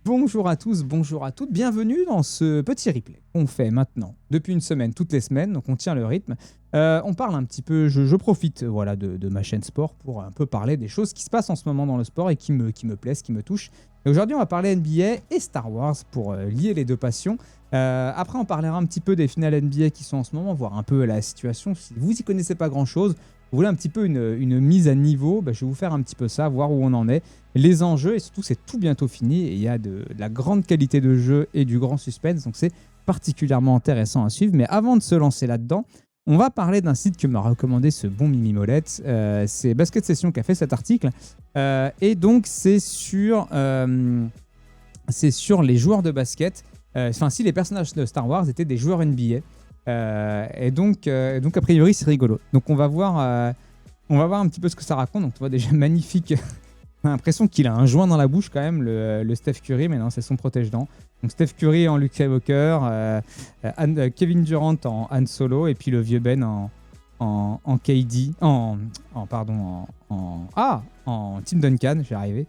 Bonjour à tous, bonjour à toutes, bienvenue dans ce petit replay qu'on fait maintenant depuis une semaine, toutes les semaines, donc on tient le rythme. On parle un petit peu, je profite voilà, de ma chaîne sport pour un peu parler des choses qui se passent en ce moment dans le sport et qui me plaisent, qui me touchent. Et aujourd'hui on va parler NBA et Star Wars pour lier les deux passions. Après on parlera un petit peu des finales NBA qui sont en ce moment, voir un peu la situation. Si vous y connaissez pas grand chose, vous voulez un petit peu une mise à niveau, je vais vous faire un petit peu ça, voir où on en est. Les enjeux, et surtout c'est tout bientôt fini, et il y a de la grande qualité de jeu et du grand suspense, donc c'est particulièrement intéressant à suivre. Mais avant de se lancer là-dedans, on va parler d'un site que m'a recommandé ce bon Mimi Molette, c'est Basket Session qui a fait cet article, et donc c'est sur les joueurs de basket, enfin si les personnages de Star Wars étaient des joueurs NBA, et donc a priori c'est rigolo. Donc on va voir un petit peu ce que ça raconte. Donc tu vois déjà magnifique. On a l'impression qu'il a un joint dans la bouche quand même, le Steph Curry, mais non, c'est son protège-dents. Donc Steph Curry en Luke Skywalker, Kevin Durant en Han Solo, et puis le vieux Ben en KD, en Tim Duncan, je vais arriver.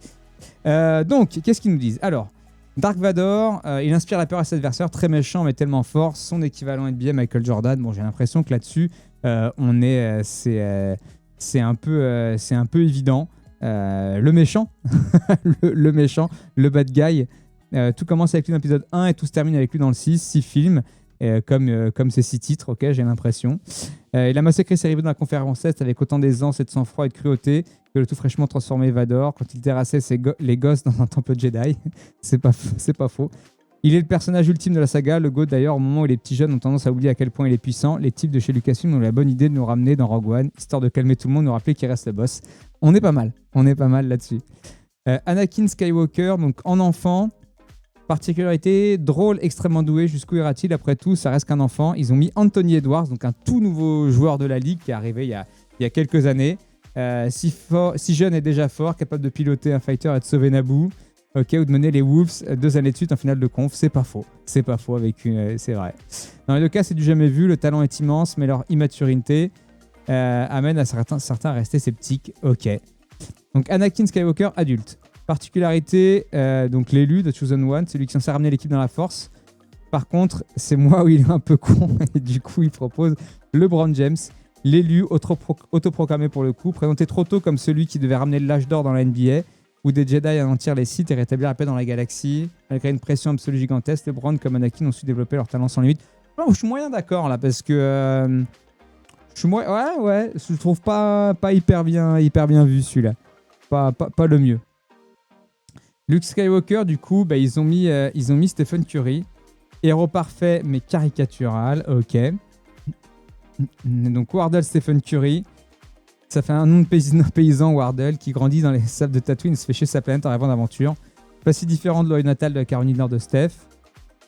Donc, qu'est-ce qu'ils nous disent? Alors, Dark Vador, il inspire la peur à ses adversaires, très méchant mais tellement fort, son équivalent NBA Michael Jordan. Bon, j'ai l'impression que là-dessus, c'est un peu évident. Le méchant, le méchant, le bad guy. Tout commence avec lui dans l'épisode 1 et tout se termine avec lui dans le 6 films, comme ces 6 titres, ok, j'ai l'impression. Il a massacré ses rivaux dans la conférence Est avec autant d'aisance et de sang-froid et de cruauté que le tout fraîchement transformé Vador quand il terrassait les gosses dans un temple Jedi. c'est pas faux. Il est le personnage ultime de la saga, le GOAT d'ailleurs. Au moment où les petits jeunes ont tendance à oublier à quel point il est puissant, les types de chez Lucasfilm ont la bonne idée de nous ramener dans Rogue One, histoire de calmer tout le monde, nous rappeler qu'il reste le boss. On est pas mal là-dessus. Anakin Skywalker, donc en enfant, particularité, drôle, extrêmement doué, jusqu'où ira-t-il? Après tout, ça reste qu'un enfant. Ils ont mis Anthony Edwards, donc un tout nouveau joueur de la Ligue qui est arrivé il y a quelques années. Si jeune et déjà fort, capable de piloter un fighter et de sauver Naboo. Ok, ou de mener les Wolves 2 années de suite en finale de conf, c'est pas faux c'est vrai. Dans les deux cas, c'est du jamais vu, le talent est immense, mais leur immaturité amène à certains à rester sceptiques. Ok. Donc Anakin Skywalker, adulte. Particularité, donc l'élu de Chosen One, celui qui est censé ramener l'équipe dans la force. Par contre, c'est moi où il est un peu con, et du coup, il propose LeBron James, l'élu autoproclamé pour le coup, présenté trop tôt comme celui qui devait ramener l'âge d'or dans la NBA, ou des Jedi anéantir les Sith et rétablir la paix dans la galaxie. Malgré une pression absolue gigantesque, LeBron comme Anakin ont su développer leur talent sans limite. Je suis moyen d'accord là, parce que je trouve pas hyper bien vu celui-là. Pas le mieux. Luke Skywalker, du coup, ils ont mis Stephen Curry. Héros parfait, mais caricatural. Ok. Donc Wardle Stephen Curry. Ça fait un nom de paysan Wardle qui grandit dans les sables de Tatooine et se fait chier sa planète en rêvant d'aventure. Pas si différent de l'Ohio natale de la Caroline du Nord de Steph.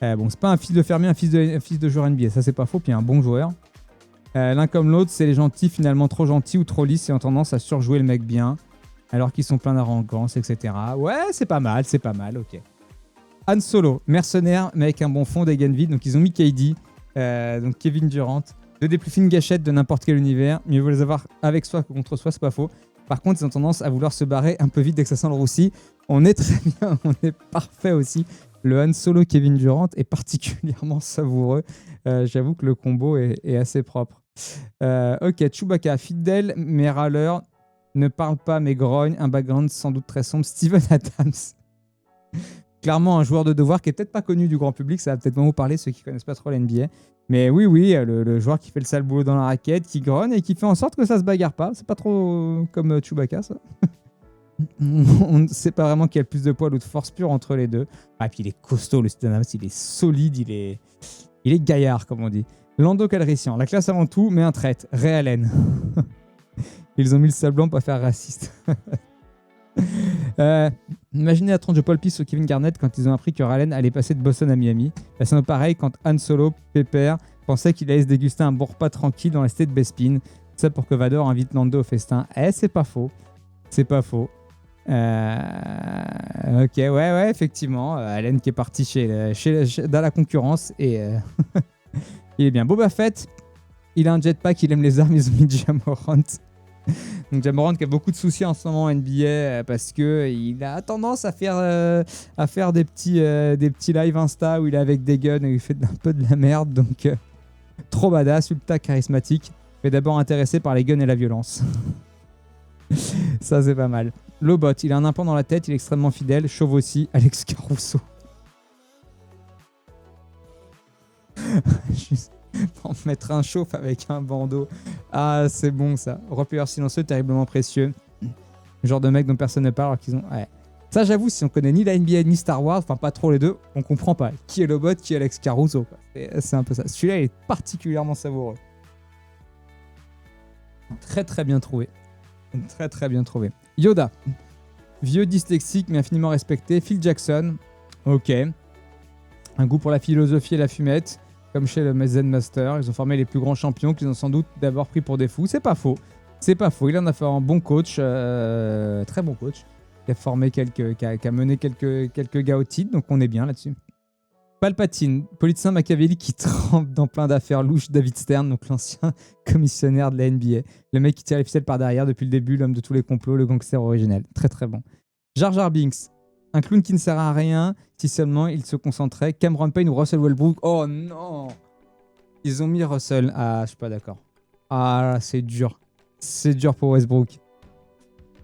C'est pas un fils de fermier, un fils de joueur NBA. Ça, c'est pas faux, puis un bon joueur. L'un comme l'autre, c'est les gentils finalement trop gentils ou trop lisses et ont tendance à surjouer le mec bien, alors qu'ils sont pleins d'arrogance, etc. Ouais, c'est pas mal, ok. Han Solo, mercenaire, mais avec un bon fond, des gains vides. Donc ils ont mis KD, donc Kevin Durant. 2 des plus fines gâchettes de n'importe quel univers. Mieux vaut les avoir avec soi que contre soi, c'est pas faux. Par contre, ils ont tendance à vouloir se barrer un peu vite dès que ça sent le roussi. On est très bien, on est parfait aussi. Le Han Solo Kevin Durant est particulièrement savoureux. J'avoue que le combo est assez propre. Ok, Chewbacca, fidèle mais râleur. Ne parle pas mais grogne. Un background sans doute très sombre. Steven Adams. Clairement un joueur de devoir qui est peut-être pas connu du grand public. Ça va peut-être moins vous parler, ceux qui connaissent pas trop l'NBA. Mais oui, le joueur qui fait le sale boulot dans la raquette, qui grogne et qui fait en sorte que ça se bagarre pas. C'est pas trop comme Chewbacca, ça. On ne sait pas vraiment qui a le plus de poids ou de force pure entre les deux. Ah, puis il est costaud, le Steven Adams, il est solide, il est gaillard, comme on dit. Lando Calrissian, la classe avant tout, mais un traître. Ray Allen. Ils ont mis le sable blanc pour pas faire raciste. Imaginez la tronche de Paul Pierce ou Kevin Garnett quand ils ont appris que Ray Allen allait passer de Boston à Miami. C'est pareil quand Han Solo, Pépère, pensait qu'il allait se déguster un bon repas tranquille dans la cité de Bespin. Ça pour que Vador invite Lando au festin. C'est pas faux. Ok, ouais, effectivement. Allen qui est parti dans la concurrence et il est bien. Boba Fett, il a un jetpack, il aime les armes, ils ont mis Jamorant. Donc Ja Morant qui a beaucoup de soucis en ce moment en NBA parce qu'il a tendance à faire des petits lives Insta où il est avec des guns et il fait un peu de la merde. Donc trop badass, ultra charismatique, mais d'abord intéressé par les guns et la violence. Ça c'est pas mal. Lobot, il a un implant dans la tête, il est extrêmement fidèle, chauve aussi, Alex Caruso. Juste pour mettre un chauffe avec un bandeau. Ah, c'est bon ça. Replayeur silencieux, terriblement précieux. Le genre de mec dont personne ne parle alors qu'ils ont... Ouais. Ça, j'avoue, si on connaît ni la NBA ni Star Wars, enfin pas trop les deux, on comprend pas. Qui est Lobot, qui est Alex Caruso, quoi. C'est un peu ça. Celui-là, il est particulièrement savoureux. Très très bien trouvé. Très très bien trouvé. Yoda. Vieux dyslexique mais infiniment respecté. Phil Jackson. Ok. Un goût pour la philosophie et la fumette. Comme chez le Zen Master, ils ont formé les plus grands champions qu'ils ont sans doute d'abord pris pour des fous. C'est pas faux. C'est pas faux. Il en a fait un bon coach, très bon coach. Qui a formé qui a mené quelques gars au titre, donc on est bien là-dessus. Palpatine, politicien Machiavelli qui trempe dans plein d'affaires louches. David Stern, donc l'ancien commissionnaire de la NBA. Le mec qui tire les ficelles par derrière depuis le début, l'homme de tous les complots, le gangster originel. Très très bon. Jar Jar Binks. Un clown qui ne sert à rien si seulement il se concentrait. Cameron Payne ou Russell Westbrook. Oh non! Ils ont mis Russell. Ah, je suis pas d'accord. Ah, c'est dur. C'est dur pour Westbrook.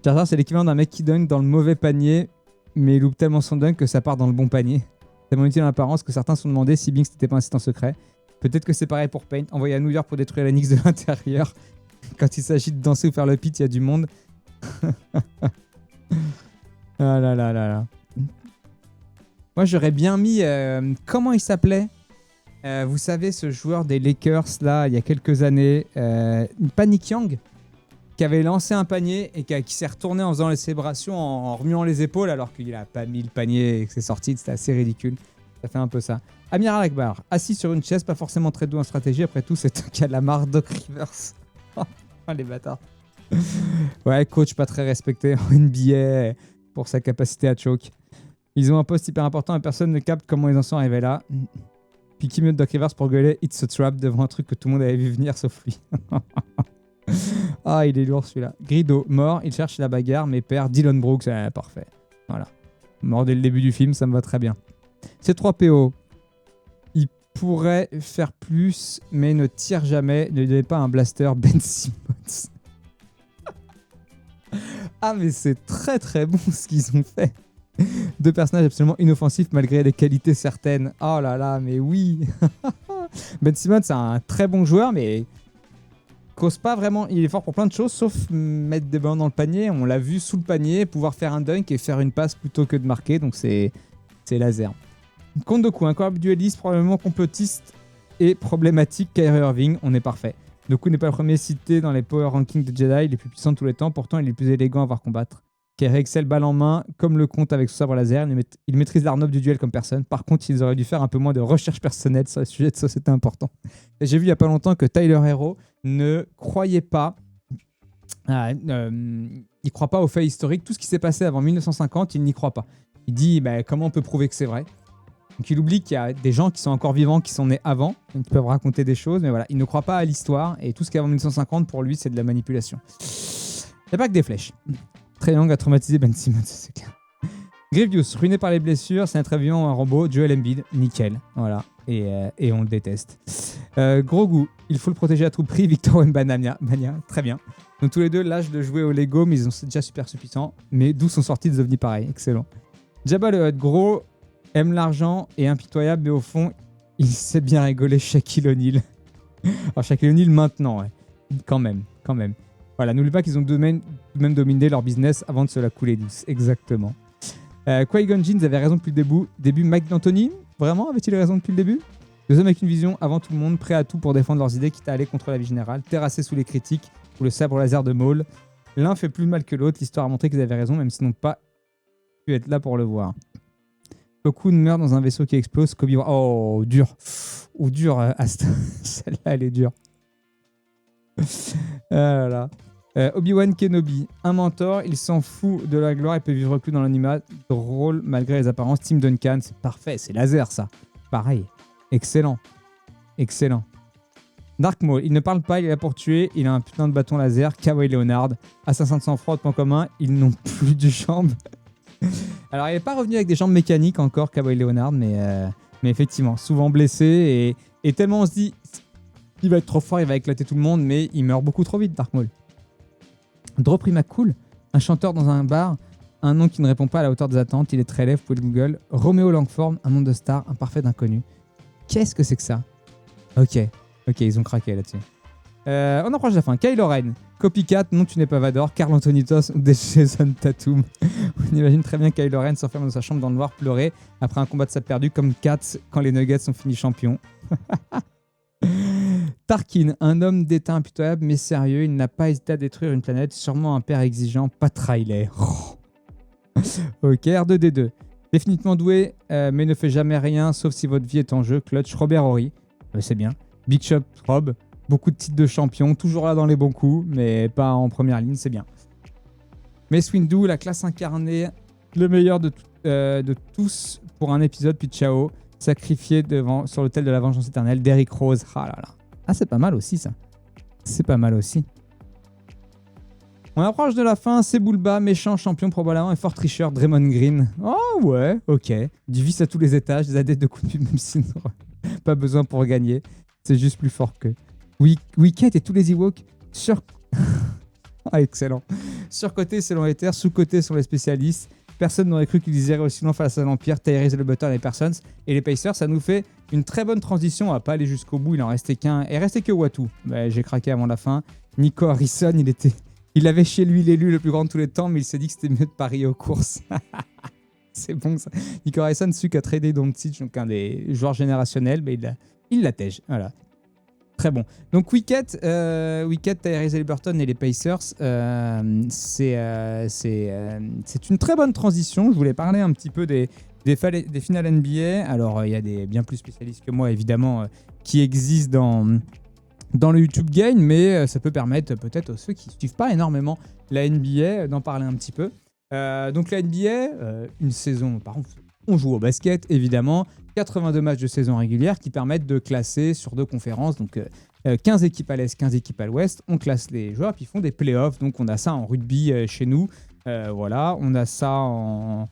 Jar Jar, c'est l'équivalent d'un mec qui dunk dans le mauvais panier, mais il loupe tellement son dunk que ça part dans le bon panier. Tellement utile en apparence que certains se sont demandé si Binks n'était pas un assistant secret. Peut-être que c'est pareil pour Payne. Envoyé à New York pour détruire la Knicks de l'intérieur. Quand il s'agit de danser ou faire le pit, il y a du monde. Ah là là là là. Moi, j'aurais bien mis... comment il s'appelait vous savez, ce joueur des Lakers, là, il y a quelques années, pas Nick Young, qui avait lancé un panier et qui s'est retourné en faisant les célébrations, en remuant les épaules, alors qu'il a pas mis le panier et que c'est sorti. C'était assez ridicule. Ça fait un peu ça. Amiral Akbar, assis sur une chaise, pas forcément très doux en stratégie. Après tout, c'est un cas de la marre. Doc Rivers. Oh, les bâtards. Ouais, coach pas très respecté en NBA pour sa capacité à choke. Ils ont un poste hyper important et personne ne capte comment ils en sont arrivés là. Puis qui mieux de Doc Rivers pour gueuler It's a Trap devant un truc que tout le monde avait vu venir sauf lui. Ah, il est lourd celui-là. Grido, mort, il cherche la bagarre mais perd Dylan Brooks. Parfait. Voilà. Mort dès le début du film, ça me va très bien. C3PO. Il pourrait faire plus, mais ne tire jamais. Ne donnez pas un blaster Ben Simmons. Ah, mais c'est très très bon ce qu'ils ont fait. Deux personnages absolument inoffensifs malgré des qualités certaines. Oh là là, mais oui. Ben Simmons, c'est un très bon joueur, mais cause pas vraiment. Il est fort pour plein de choses, sauf mettre des ballons dans le panier. On l'a vu sous le panier, pouvoir faire un dunk et faire une passe plutôt que de marquer. Donc c'est laser. Compte de coup, incroyable dueliste, probablement complotiste et problématique. Kyrie Irving, on est parfait. Doku n'est pas le premier cité dans les power rankings de Jedi, les plus puissants de tous les temps. Pourtant, il est le plus élégant à voir combattre. Kyrie excelle balle en main, comme le compte avec son sabre laser. Il maîtrise l'art noble du duel comme personne. Par contre, ils auraient dû faire un peu moins de recherche personnelle sur les sujets de société importants. Et j'ai vu il n'y a pas longtemps que Tyler Hero ne croyait pas... il croit pas aux faits historiques. Tout ce qui s'est passé avant 1950, il n'y croit pas. Il dit comment on peut prouver que c'est vrai. Donc il oublie qu'il y a des gens qui sont encore vivants, qui sont nés avant, donc qui peuvent raconter des choses, mais voilà, il ne croit pas à l'histoire, et tout ce qui est avant 1950, pour lui, c'est de la manipulation. Il n'y a pas que des flèches. Triangle a traumatisé Ben Simmons, c'est clair. Grievous, ruiné par les blessures, c'est un très violent, un robot. Joel Embiid, nickel, voilà, et on le déteste. Grogu, il faut le protéger à tout prix. Victor Wembanyama, très bien. Donc tous les deux, l'âge de jouer au Lego, mais ils sont déjà super suffisants. Mais d'où sont sortis des ovnis pareils, excellent. Jabba le Hutt, gros, aime l'argent et impitoyable, mais au fond, il sait bien rigoler Shaquille O'Neal. Alors Shaquille O'Neal maintenant, ouais. Quand même. Voilà, n'oublie pas qu'ils ont même dominé leur business avant de se la couler douce. Exactement. Qui-Gon Jinn avait raison depuis le début. Mike D'Antoni, vraiment, avait-il raison depuis le début? Deux hommes avec une vision avant tout le monde, prêts à tout pour défendre leurs idées, quitte à aller contre la vie générale, terrassés sous les critiques ou le sabre laser de Maul. L'un fait plus mal que l'autre, l'histoire a montré qu'ils avaient raison, même s'ils n'ont pas pu être là pour le voir. Plo Koon meurt dans un vaisseau qui explose. Kobe... Oh, dur. Ou dur, Asta. Celle-là, elle est dure. Ah là là. Obi-Wan Kenobi, un mentor, il s'en fout de la gloire et peut vivre plus dans l'anonymat. Drôle malgré les apparences. Tim Duncan, c'est parfait, c'est laser ça. Pareil. Excellent. Dark Maul, il ne parle pas, il est là pour tuer, il a un putain de bâton laser. Kawhi Leonard, assassin de sang-froid, point commun, ils n'ont plus de jambes. Alors, il n'est pas revenu avec des jambes mécaniques encore, Kawhi Leonard, mais effectivement, souvent blessé et tellement on se dit, il va être trop fort, il va éclater tout le monde, mais il meurt beaucoup trop vite, Dark Maul. Drop McCool, un chanteur dans un bar, un nom qui ne répond pas à la hauteur des attentes, il est très laid, vous pouvez le Google. Romeo Langford, un nom de star, un parfait inconnu. Qu'est-ce que c'est que ça? Ok, ils ont craqué là-dessus. On approche de la fin. Kylo Ren, Copycat, non tu n'es pas Vador, Karl Antonitos ou Jason Tatum. On imagine très bien Kylo Ren s'enferme dans sa chambre dans le noir, pleurer après un combat de sable perdu comme Katz quand les Nuggets sont finis champions. Tarkin, un homme d'état impitoyable mais sérieux, il n'a pas hésité à détruire une planète, sûrement un père exigeant, pas trailer. Ok, R2D2. Définitivement doué, mais ne fait jamais rien, sauf si votre vie est en jeu. Clutch, Robert Horry, c'est bien. Big Shot, Rob, beaucoup de titres de champion, toujours là dans les bons coups, mais pas en première ligne, c'est bien. Mace Windu, la classe incarnée, le meilleur de tous pour un épisode, puis ciao. Sacrifié sur l'autel de la vengeance éternelle. Derrick Rose, ah là là. Ah, c'est pas mal aussi, ça. C'est pas mal aussi. On approche de la fin, c'est Bulba, méchant, champion probablement et fort tricheur, Draymond Green. Oh ouais, ok. Du vice à tous les étages, des adeptes de coups de pute, même s'il n'aura pas besoin pour gagner. C'est juste plus fort que... Wicket et tous les Ewoks Ah, excellent. Surcoté selon les terres, sous-coté selon les spécialistes. Personne n'aurait cru qu'ils iraient aussi loin face à l'Empire, Tyrese le Button et les Persons. Et les Pacers, ça nous fait une très bonne transition. On va pas aller jusqu'au bout, il en restait qu'un. Et il restait que Watu. Bah, j'ai craqué avant la fin. Nico Harrison, il avait chez lui l'élu le plus grand de tous les temps, mais il s'est dit que c'était mieux de parier aux courses. C'est bon ça. Nico Harrison, celui qui a tradé Doncic, donc un des joueurs générationnels, mais il l'attège. Voilà. Très bon. Donc Wicket, Tyrese Haliburton et les Pacers, c'est une très bonne transition. Je voulais parler un petit peu des finales NBA. Alors, il y a des bien plus spécialistes que moi, évidemment, qui existent dans le YouTube Game, mais ça peut permettre peut-être à ceux qui ne suivent pas énormément la NBA d'en parler un petit peu. Donc la NBA, une saison, par contre, on joue au basket, évidemment. 82 matchs de saison régulière qui permettent de classer sur 2 conférences. Donc 15 équipes à l'Est, 15 équipes à l'Ouest. On classe les joueurs, puis ils font des playoffs. Donc on a ça en rugby chez nous. Voilà, on a ça en...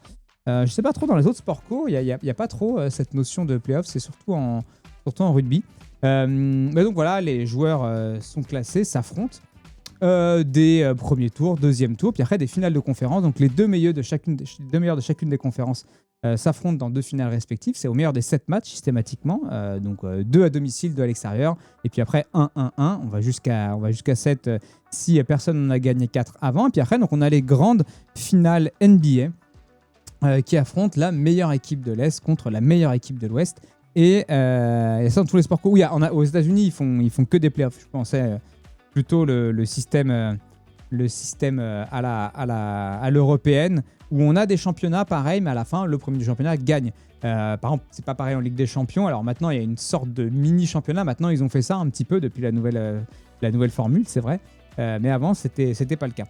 je sais pas trop dans les autres sports co. Il y a pas trop cette notion de playoffs. C'est surtout en rugby. Mais donc voilà, les joueurs sont classés, s'affrontent. Des premiers tours, deuxième tour, puis après des finales de conférence. Donc les deux meilleurs de chacune des conférences s'affrontent dans 2 finales respectives. C'est au meilleur des 7 matchs systématiquement. Donc 2 à domicile, 2 à l'extérieur. Et puis après 1-1-1. On va jusqu'à 7 si personne n'en a gagné 4 avant. Et puis après, donc, on a les grandes finales NBA qui affrontent la meilleure équipe de l'Est contre la meilleure équipe de l'Ouest. Et ça dans tous les sports. Oui, aux États-Unis, ils font que des playoffs. Je pensais plutôt le système à l'européenne, où on a des championnats pareils, mais à la fin, le premier du championnat gagne. Par exemple, c'est pas pareil en Ligue des Champions. Alors maintenant, il y a une sorte de mini-championnat. Maintenant, ils ont fait ça un petit peu depuis la nouvelle formule, c'est vrai. Mais avant, c'était pas le cas.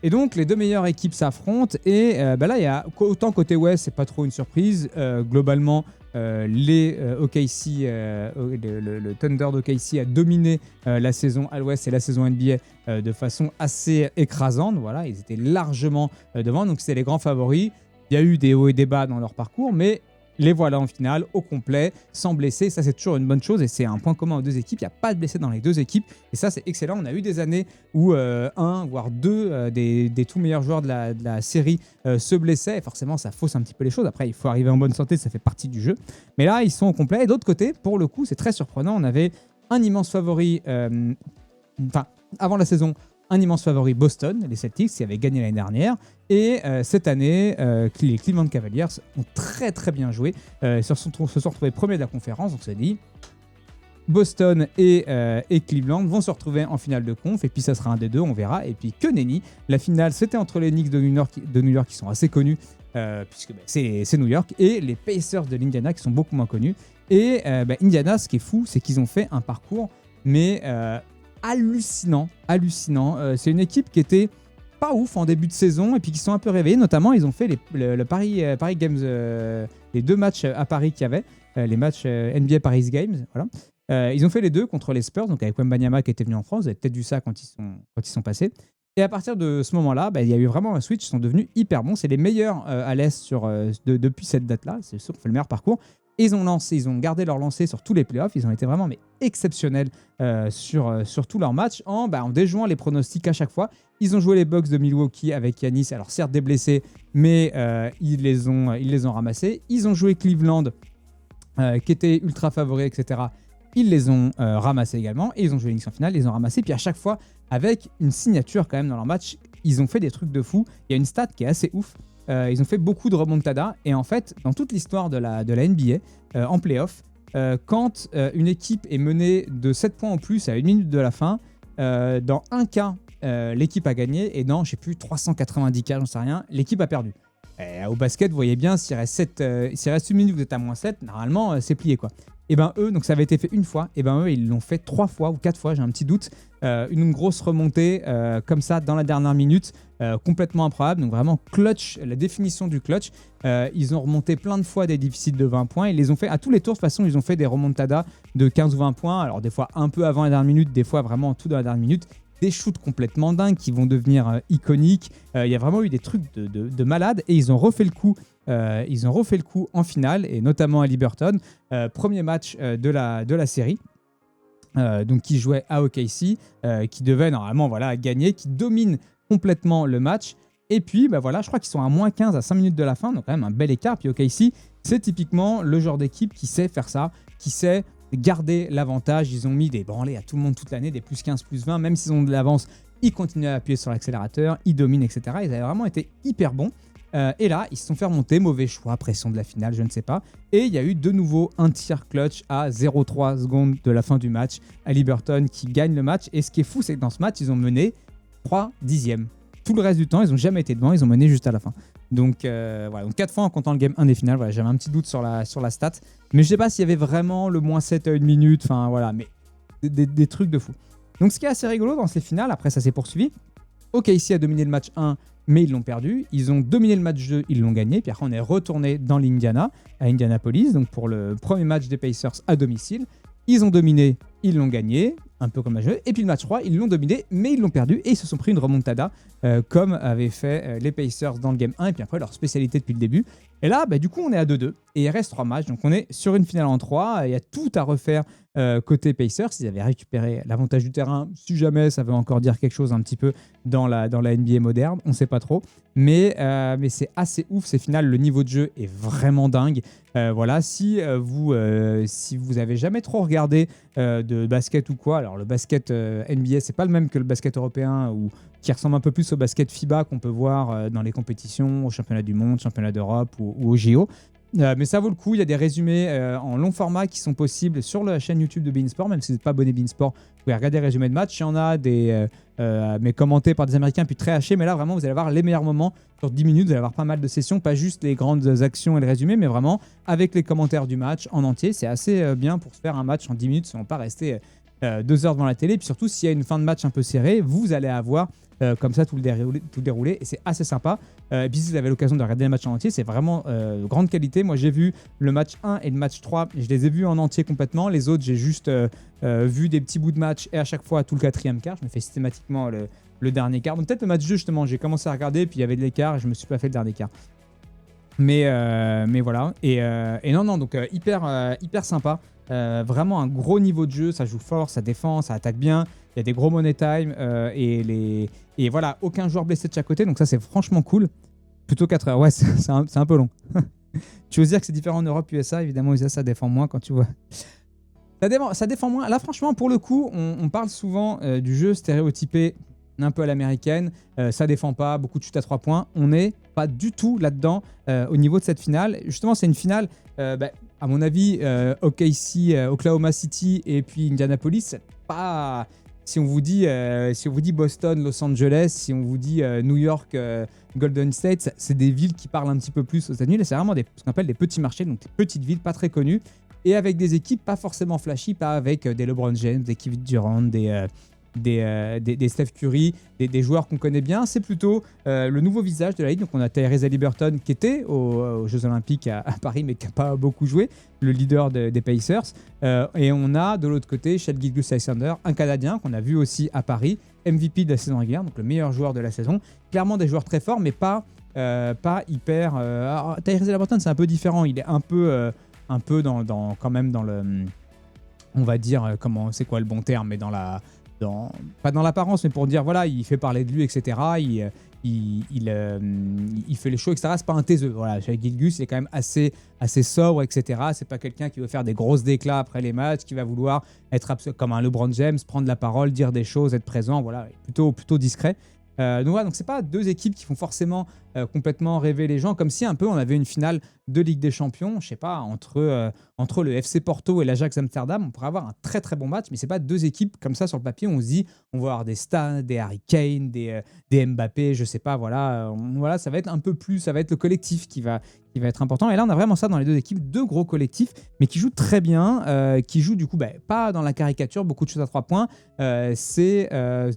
Et donc, les 2 meilleures équipes s'affrontent. Et là, il y a autant côté Ouest, c'est pas trop une surprise. Globalement, les OKC, le Thunder d'OKC a dominé la saison à l'Ouest et la saison NBA de façon assez écrasante. Voilà, ils étaient largement devant, donc c'était les grands favoris. Il y a eu des hauts et des bas dans leur parcours, mais les voilà en finale, au complet, sans blessés. Ça, c'est toujours une bonne chose et c'est un point commun aux 2 équipes. Il n'y a pas de blessés dans les 2 équipes et ça, c'est excellent. On a eu des années où 1, voire 2 des tout meilleurs joueurs de la série se blessaient et forcément, ça fausse un petit peu les choses. Après, il faut arriver en bonne santé, ça fait partie du jeu. Mais là, ils sont au complet. Et d'autre côté, pour le coup, c'est très surprenant. On avait un immense favori, avant la saison, un immense favori Boston, les Celtics, qui avaient gagné l'année dernière. Et cette année, les Cleveland Cavaliers ont très très bien joué. Se sont retrouvés premiers de la conférence. Donc ça dit, Boston et Cleveland vont se retrouver en finale de conf. Et puis ça sera un des 2, on verra. Et puis que nenni, la finale, c'était entre les Knicks de New York qui sont assez connus, puisque c'est New York, et les Pacers de l'Indiana qui sont beaucoup moins connus. Et Indiana, ce qui est fou, c'est qu'ils ont fait un parcours, mais... hallucinant. C'est une équipe qui était pas ouf en début de saison et puis qui sont un peu réveillés. Notamment, ils ont fait le Paris Games, les 2 matchs à Paris qu'il y avait, les matchs NBA Paris Games. Voilà. Ils ont fait les deux contre les Spurs, donc avec Wembanyama qui était venu en France. Vous avez peut-être vu ça quand ils sont passés. Et à partir de ce moment-là, il y a eu vraiment un switch. Ils sont devenus hyper bons. C'est les meilleurs à l'Est depuis cette date-là. C'est ceux qui ont fait le meilleur parcours. Et ils ont gardé leur lancée sur tous les playoffs. Ils ont été vraiment exceptionnels sur tous leurs matchs en déjouant les pronostics à chaque fois. Ils ont joué les Bucks de Milwaukee avec Giannis. Alors certes des blessés, mais ils les ont ramassés. Ils ont joué Cleveland, qui était ultra favori, etc. Ils les ont ramassés également. Et ils ont joué les Knicks en finale. Ils les ont ramassés. Puis à chaque fois, avec une signature quand même dans leur match, ils ont fait des trucs de fou. Il y a une stat qui est assez ouf. Ils ont fait beaucoup de remontada. Et en fait, dans toute l'histoire de la NBA, en playoff, quand une équipe est menée de 7 points en plus à 1 minute de la fin, dans un cas, l'équipe a gagné. Et dans, je sais plus, 390 cas, j'en sais rien, l'équipe a perdu. Au basket, vous voyez bien, s'il reste 1 minute, vous êtes à -7, normalement, c'est plié, quoi. Et eux, donc ça avait été fait une fois, et eux, ils l'ont fait 3 fois ou 4 fois, j'ai un petit doute. Une grosse remontée comme ça dans la dernière minute, complètement improbable. Donc vraiment clutch, la définition du clutch. Ils ont remonté plein de fois des déficits de 20 points. Ils les ont fait à tous les tours. De toute façon, ils ont fait des remontadas de 15 ou 20 points. Alors des fois un peu avant la dernière minute, des fois vraiment tout dans la dernière minute. Des shoots complètement dingues qui vont devenir iconiques. Il y a vraiment eu des trucs de malades et ils ont refait le coup. En finale et notamment à Liberton. Premier match de la série. Donc qui jouait à OKC, qui devait normalement gagner, qui domine complètement le match. Et puis je crois qu'ils sont à -15 à 5 minutes de la fin, donc quand même un bel écart. Puis OKC, c'est typiquement le genre d'équipe qui sait faire ça, qui sait garder l'avantage. Ils ont mis des branlées à tout le monde toute l'année, des +15, +20, même s'ils ont de l'avance, ils continuent à appuyer sur l'accélérateur, ils dominent, etc. Ils avaient vraiment été hyper bons. Et là, ils se sont fait remonter, mauvais choix, pression de la finale, je ne sais pas. Et il y a eu de nouveau un tir clutch à 0,3 secondes de la fin du match à Liberton qui gagne le match. Et ce qui est fou, c'est que dans ce match, ils ont mené 3 dixièmes. Tout le reste du temps, ils n'ont jamais été devant, ils ont mené juste à la fin. Donc, donc 4 fois en comptant le game 1 des finales. J'avais un petit doute sur la stat. Mais je ne sais pas s'il y avait vraiment le -7 à 1 minute. Enfin, mais des trucs de fou. Donc, ce qui est assez rigolo dans ces finales, après ça s'est poursuivi. OKC a dominé le match 1, mais ils l'ont perdu. Ils ont dominé le match 2, ils l'ont gagné. Puis après, on est retourné dans l'Indiana, à Indianapolis, donc pour le premier match des Pacers à domicile. Ils ont dominé, ils l'ont gagné, un peu comme à jeu. Et puis le match 3, ils l'ont dominé, mais ils l'ont perdu et ils se sont pris une remontada, comme avaient fait les Pacers dans le game 1. Et puis après, leur spécialité depuis le début. Et là, du coup, on est à 2-2 et il reste 3 matchs. Donc on est sur une finale en 3. Il y a tout à refaire côté Pacers. Ils avaient récupéré l'avantage du terrain. Si jamais ça veut encore dire quelque chose un petit peu dans la NBA moderne, on ne sait pas trop. Mais c'est assez ouf ces finales. Le niveau de jeu est vraiment dingue. Si vous avez jamais trop regardé de basket ou quoi, alors le basket NBA, c'est pas le même que le basket européen ou qui ressemble un peu plus au basket FIBA qu'on peut voir dans les compétitions, au championnat du monde, championnat d'Europe ou au JO. Mais ça vaut le coup, il y a des résumés en long format qui sont possibles sur la chaîne YouTube de Beansport, même si vous n'êtes pas abonné Beansport, vous pouvez regarder les résumés de match. Il y en a mais commentés par des Américains, puis très hachés, mais là vraiment vous allez avoir les meilleurs moments sur 10 minutes, vous allez avoir pas mal de sessions, pas juste les grandes actions et le résumé, mais vraiment avec les commentaires du match en entier. C'est assez bien pour se faire un match en 10 minutes, si on ne pas rester 2 heures devant la télé. Puis surtout, s'il y a une fin de match un peu serrée, vous allez avoir comme ça tout le déroulé et c'est assez sympa. Et puis si vous avez l'occasion de regarder le match en entier, c'est vraiment grande qualité. Moi j'ai vu le match 1 et le match 3, je les ai vus en entier complètement. Les autres, j'ai juste vu des petits bouts de match et à chaque fois tout le 4e quart. Je me fais systématiquement le dernier quart. Donc peut-être le match 2 justement, j'ai commencé à regarder puis il y avait de l'écart et je me suis pas fait le dernier quart. Mais voilà. Et non, donc hyper sympa. Vraiment un gros niveau de jeu, ça joue fort, ça défend, ça attaque bien. Il y a des gros money time et voilà, aucun joueur blessé de chaque côté, donc ça c'est franchement cool. Plutôt 4 heures, ouais, c'est un peu long. Tu veux dire que c'est différent en Europe, USA, évidemment, USA ça défend moins quand tu vois. Ça défend moins. Là, franchement, pour le coup, on parle souvent du jeu stéréotypé un peu à l'américaine. Ça défend pas, beaucoup de chutes à 3 points. On n'est pas du tout là-dedans au niveau de cette finale. Justement, c'est une finale, à mon avis, OKC, Oklahoma City et puis Indianapolis, c'est pas... Si on vous dit Boston, Los Angeles, si on vous dit New York, Golden State, c'est des villes qui parlent un petit peu plus aux États-Unis. C'est vraiment ce qu'on appelle des petits marchés, donc des petites villes pas très connues, et avec des équipes pas forcément flashy, pas avec des LeBron James, des Kevin Durant, des des Steph Curry, des joueurs qu'on connaît bien. C'est plutôt le nouveau visage de la Ligue. Donc on a Tyrese Haliburton qui était aux Jeux Olympiques à Paris, mais qui n'a pas beaucoup joué, le leader des Pacers. Et on a de l'autre côté Shai Gilgeous-Alexander, un Canadien qu'on a vu aussi à Paris, MVP de la saison régulière, donc le meilleur joueur de la saison. Clairement des joueurs très forts, mais pas hyper. Tyrese Haliburton, c'est un peu différent. Il est un peu quand même dans le. On va dire, c'est quoi le bon terme, mais pas dans l'apparence, mais pour dire, voilà, il fait parler de lui, etc. Il fait les shows, etc. C'est pas un taiseux. Voilà, Shai Gilgeous, il est quand même assez sobre, etc. C'est pas quelqu'un qui veut faire des grosses déclats après les matchs, qui va vouloir être comme un LeBron James, prendre la parole, dire des choses, être présent. Voilà, plutôt discret. Donc voilà, donc c'est pas deux équipes qui font forcément complètement rêver les gens, comme si un peu on avait une finale de Ligue des Champions, je sais pas, entre le FC Porto et l'Ajax Amsterdam, on pourrait avoir un très très bon match, mais c'est pas deux équipes comme ça sur le papier, on se dit on va avoir des Stan, des Harry Kane, des Mbappé, je sais pas, voilà, voilà, ça va être un peu plus, ça va être le collectif qui va être important. Et là, on a vraiment ça dans les deux équipes, deux gros collectifs, mais qui jouent très bien, qui jouent du coup pas dans la caricature, beaucoup de choses à 3 points. C'est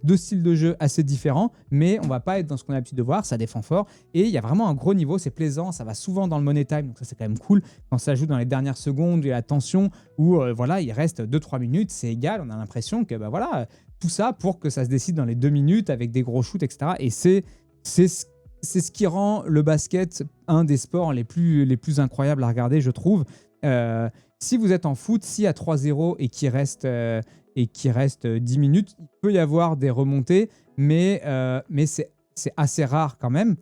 deux styles de jeu assez différents, mais on va pas être dans ce qu'on a l'habitude de voir, ça défend fort. Et il y a vraiment un gros niveau, c'est plaisant, ça va souvent dans le money time, donc ça c'est quand même cool. Quand ça joue dans les dernières secondes, il y a la tension, où voilà, il reste 2-3 minutes, c'est égal, on a l'impression que voilà, tout ça pour que ça se décide dans les 2 minutes avec des gros shoots, etc. Et c'est ce qui rend le basket un des sports les plus incroyables à regarder, je trouve. Si vous êtes en foot, si à 3-0 et qu'il reste 10 minutes, il peut y avoir des remontées, mais c'est assez rare quand même.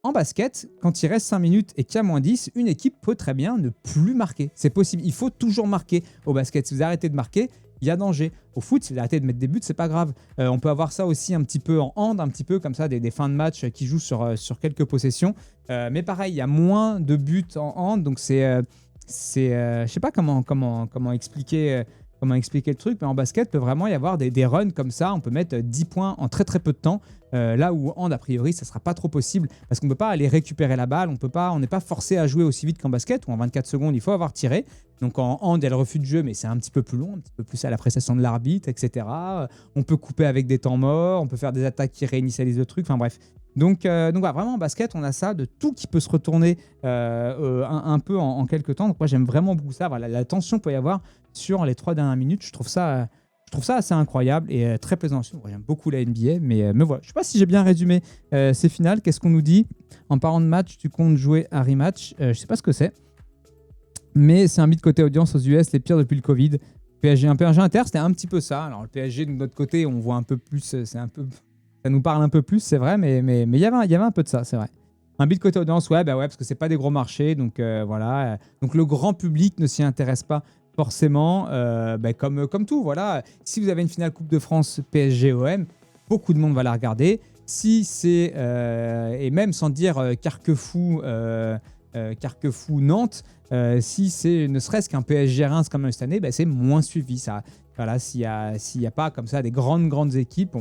En basket, quand il reste 5 minutes et qu'il y a moins 10, une équipe peut très bien ne plus marquer. C'est possible. Il faut toujours marquer au basket. Si vous arrêtez de marquer, il y a danger. Au foot, si vous arrêtez de mettre des buts, c'est pas grave. On peut avoir ça aussi un petit peu en hand, un petit peu comme ça, des fins de match qui jouent sur quelques possessions. Mais pareil, il y a moins de buts en hand, donc je sais pas comment expliquer le truc, mais en basket, peut vraiment y avoir des runs comme ça. On peut mettre 10 points en très très peu de temps. Là où en hand, a priori, ça ne sera pas trop possible parce qu'on ne peut pas aller récupérer la balle. On n'est pas forcé à jouer aussi vite qu'en basket où en 24 secondes, il faut avoir tiré. Donc en hand, il y a le refus de jeu, mais c'est un petit peu plus long, un petit peu plus à l'appréciation de l'arbitre, etc. On peut couper avec des temps morts, on peut faire des attaques qui réinitialisent le truc. Enfin bref. Donc voilà, vraiment en basket, on a ça de tout qui peut se retourner un peu en quelques temps. Donc moi, j'aime vraiment beaucoup ça. Voilà, la tension peut y avoir sur les 3 dernières minutes. Je trouve ça assez incroyable et très plaisant. Moi, j'aime beaucoup la NBA, mais voilà. Je ne sais pas si j'ai bien résumé ces finales. Qu'est-ce qu'on nous dit? En parlant de match, tu comptes jouer à rematch? Je ne sais pas ce que c'est. Mais c'est un beat côté audience aux US, les pires depuis le Covid. Un PSG Inter, c'était un petit peu ça. Alors le PSG de notre côté, on voit un peu plus, ça nous parle un peu plus, c'est vrai, mais il y avait un peu de ça, c'est vrai. Un beat côté audience, ouais, parce que c'est pas des gros marchés, donc voilà. Donc le grand public ne s'y intéresse pas forcément, comme tout, voilà. Si vous avez une finale Coupe de France PSG-OM, beaucoup de monde va la regarder. Si c'est, et même sans dire Carquefou-Nantes, si c'est ne serait-ce qu'un PSG-Reims comme cette année, c'est moins suivi. Ça. Voilà, s'il y a pas comme ça des grandes équipes,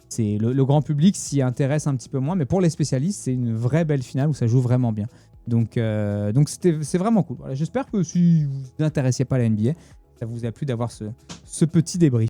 c'est le grand public s'y intéresse un petit peu moins. Mais pour les spécialistes, c'est une vraie belle finale où ça joue vraiment bien. Donc c'est vraiment cool. Voilà, j'espère que si vous vous intéressiez pas à la NBA, ça vous a plu d'avoir ce petit débrief.